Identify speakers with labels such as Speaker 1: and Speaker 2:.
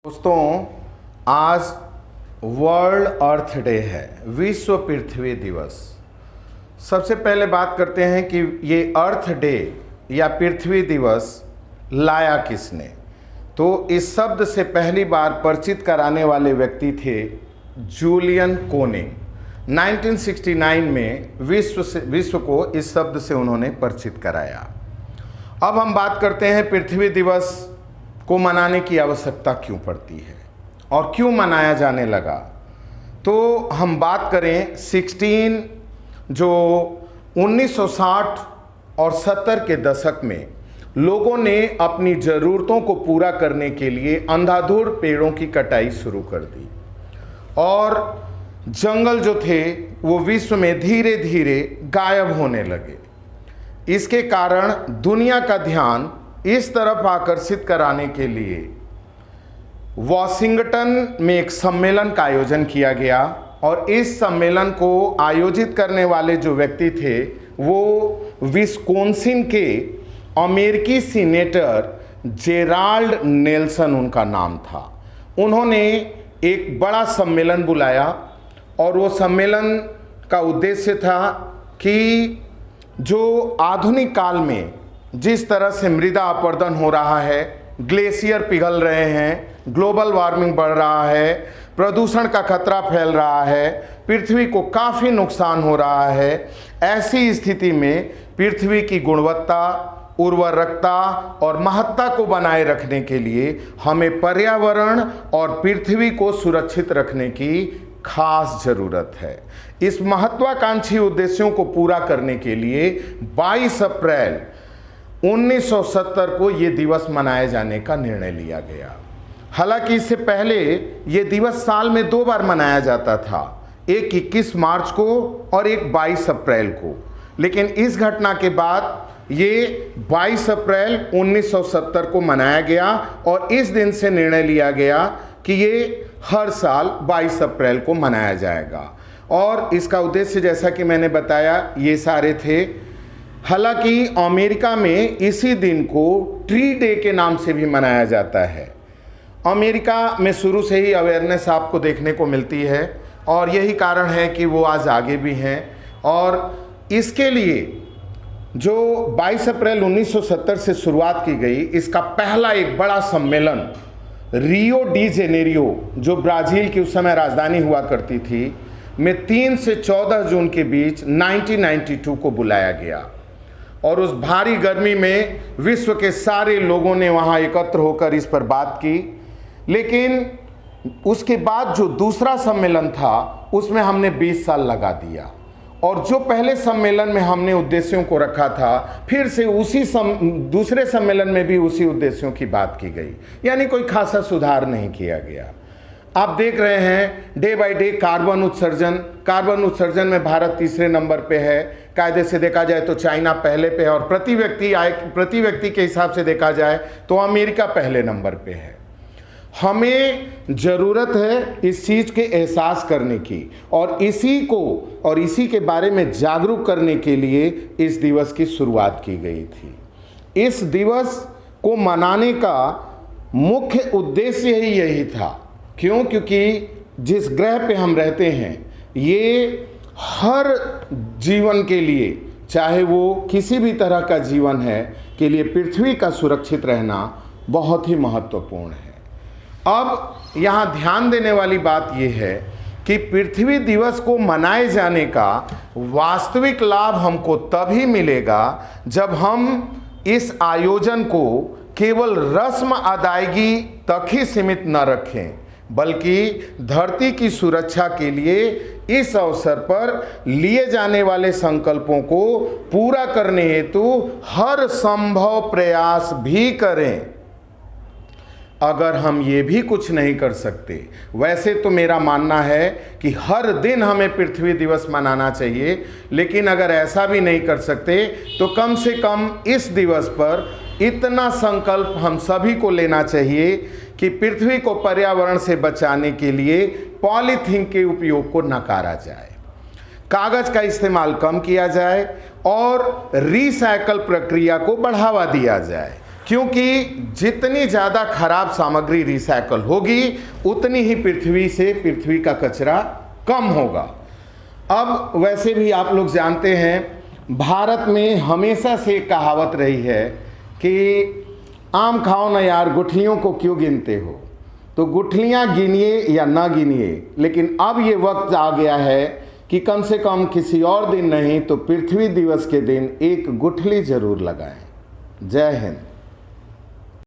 Speaker 1: दोस्तों, आज वर्ल्ड अर्थ डे है, विश्व पृथ्वी दिवस। सबसे पहले बात करते हैं कि ये अर्थ डे या पृथ्वी दिवस लाया किसने। तो इस शब्द से पहली बार परिचित कराने वाले व्यक्ति थे जूलियन कोनिंग। 1969 में विश्व को इस शब्द से उन्होंने परिचित कराया। अब हम बात करते हैं पृथ्वी दिवस को मनाने की आवश्यकता क्यों पड़ती है और क्यों मनाया जाने लगा। तो हम बात करें 1960 और 70 के दशक में लोगों ने अपनी ज़रूरतों को पूरा करने के लिए अंधाधुंध पेड़ों की कटाई शुरू कर दी और जंगल जो थे वो विश्व में धीरे धीरे गायब होने लगे। इसके कारण दुनिया का ध्यान इस तरफ आकर्षित कराने के लिए वॉशिंगटन में एक सम्मेलन का आयोजन किया गया और इस सम्मेलन को आयोजित करने वाले जो व्यक्ति थे वो विस्कॉन्सिन के अमेरिकी सीनेटर जेराल्ड नेल्सन उनका नाम था। उन्होंने एक बड़ा सम्मेलन बुलाया और वो सम्मेलन का उद्देश्य था कि जो आधुनिक काल में जिस तरह से मृदा अपरदन हो रहा है, ग्लेशियर पिघल रहे हैं, ग्लोबल वार्मिंग बढ़ रहा है, प्रदूषण का खतरा फैल रहा है, पृथ्वी को काफ़ी नुकसान हो रहा है, ऐसी स्थिति में पृथ्वी की गुणवत्ता, उर्वरकता और महत्ता को बनाए रखने के लिए हमें पर्यावरण और पृथ्वी को सुरक्षित रखने की खास ज़रूरत है। इस महत्वाकांक्षी उद्देश्यों को पूरा करने के लिए 22 अप्रैल 1970 को ये दिवस मनाए जाने का निर्णय लिया गया। हालांकि इससे पहले ये दिवस साल में 2 बार मनाया जाता था, एक 21 मार्च को और एक 22 अप्रैल को। लेकिन इस घटना के बाद ये 22 अप्रैल 1970 को मनाया गया और इस दिन से निर्णय लिया गया कि ये हर साल 22 अप्रैल को मनाया जाएगा। और इसका उद्देश्य जैसा कि मैंने बताया ये सारे थे। हालांकि अमेरिका में इसी दिन को ट्री डे के नाम से भी मनाया जाता है। अमेरिका में शुरू से ही अवेयरनेस आपको देखने को मिलती है और यही कारण है कि वो आज आगे भी हैं। और इसके लिए जो 22 अप्रैल 1970 से शुरुआत की गई, इसका पहला एक बड़ा सम्मेलन रियो डी जेनेरियो, जो ब्राज़ील की उस समय राजधानी हुआ करती थी, में 3 से 14 जून के बीच 1992 को बुलाया गया। और उस भारी गर्मी में विश्व के सारे लोगों ने वहाँ एकत्र होकर इस पर बात की। लेकिन उसके बाद जो दूसरा सम्मेलन था उसमें हमने 20 साल लगा दिया और जो पहले सम्मेलन में हमने उद्देश्यों को रखा था फिर से उसी दूसरे सम्मेलन में भी उसी उद्देश्यों की बात की गई, यानी कोई खासा सुधार नहीं किया गया। आप देख रहे हैं डे बाय डे कार्बन उत्सर्जन में भारत तीसरे नंबर पे है। कायदे से देखा जाए तो चाइना पहले पे है और प्रति व्यक्ति के हिसाब से देखा जाए तो अमेरिका पहले नंबर पे है। हमें ज़रूरत है इस चीज़ के एहसास करने की और इसी के बारे में जागरूक करने के लिए इस दिवस की शुरुआत की गई थी। इस दिवस को मनाने का मुख्य उद्देश्य ही यही था। क्यों? क्योंकि जिस ग्रह पे हम रहते हैं ये हर जीवन के लिए, चाहे वो किसी भी तरह का जीवन है, के लिए पृथ्वी का सुरक्षित रहना बहुत ही महत्वपूर्ण है। अब यहाँ ध्यान देने वाली बात यह है कि पृथ्वी दिवस को मनाए जाने का वास्तविक लाभ हमको तभी मिलेगा जब हम इस आयोजन को केवल रस्म अदायगी तक ही सीमित न रखें, बल्कि धरती की सुरक्षा के लिए इस अवसर पर लिए जाने वाले संकल्पों को पूरा करने हेतु हर संभव प्रयास भी करें। अगर हम ये भी कुछ नहीं कर सकते, वैसे तो मेरा मानना है कि हर दिन हमें पृथ्वी दिवस मनाना चाहिए, लेकिन अगर ऐसा भी नहीं कर सकते तो कम से कम इस दिवस पर इतना संकल्प हम सभी को लेना चाहिए कि पृथ्वी को पर्यावरण से बचाने के लिए पॉलीथीन के उपयोग को नकारा जाए, कागज़ का इस्तेमाल कम किया जाए और रिसाइकल प्रक्रिया को बढ़ावा दिया जाए। क्योंकि जितनी ज़्यादा खराब सामग्री रिसाइकल होगी उतनी ही पृथ्वी का कचरा कम होगा। अब वैसे भी आप लोग जानते हैं भारत में हमेशा से एक कहावत रही है कि आम खाओ ना यार, गुठलियों को क्यों गिनते हो। तो गुठलियाँ गिनिए या ना गिनिए, लेकिन अब ये वक्त आ गया है कि कम से कम किसी और दिन नहीं तो पृथ्वी दिवस के दिन एक गुठली जरूर लगाएं। जय हिंद।